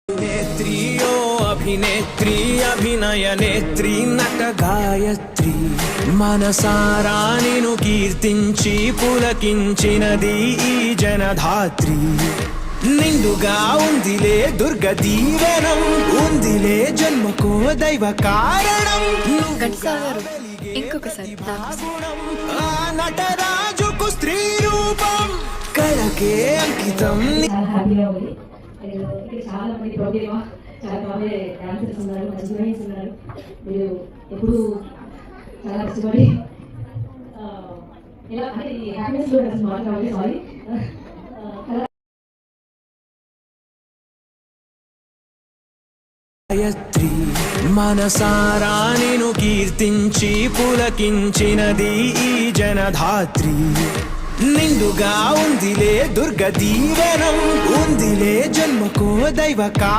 नेत्रियो अभिनेत्री अभिनय नेत्री नट गायत्री मनसारा निनु कीर्तिंची पुलकिंचिनदी ई जनधात्री నిండుగా ఉందిలే దుర్గ దీవెనం ఉందిలే జన్మకో దైవ కారణం ఇంకొకసారి ఆ నటరాజుకు స్త్రీ రూపం కళకే అంకితం. చాలా మంది ప్రోగ్రామ్ చాలా బాగా డాన్సర్స్ ఉన్నారు, మంచి హీరోయిన్స్ ఉన్నారు. మీరు ఎప్పుడు చాలా కష్టపడి ఇలా అంటే హ్యాపీనెస్ లో మాట్లాడాలి. సారీ గాయత్రి మనసారా నిను కీర్తించి పులకించినది ఈ జనధాత్రి నిండుగా ఉందిలే దుర్గ దీవెనం ఉందిలే జన్మకో దైవ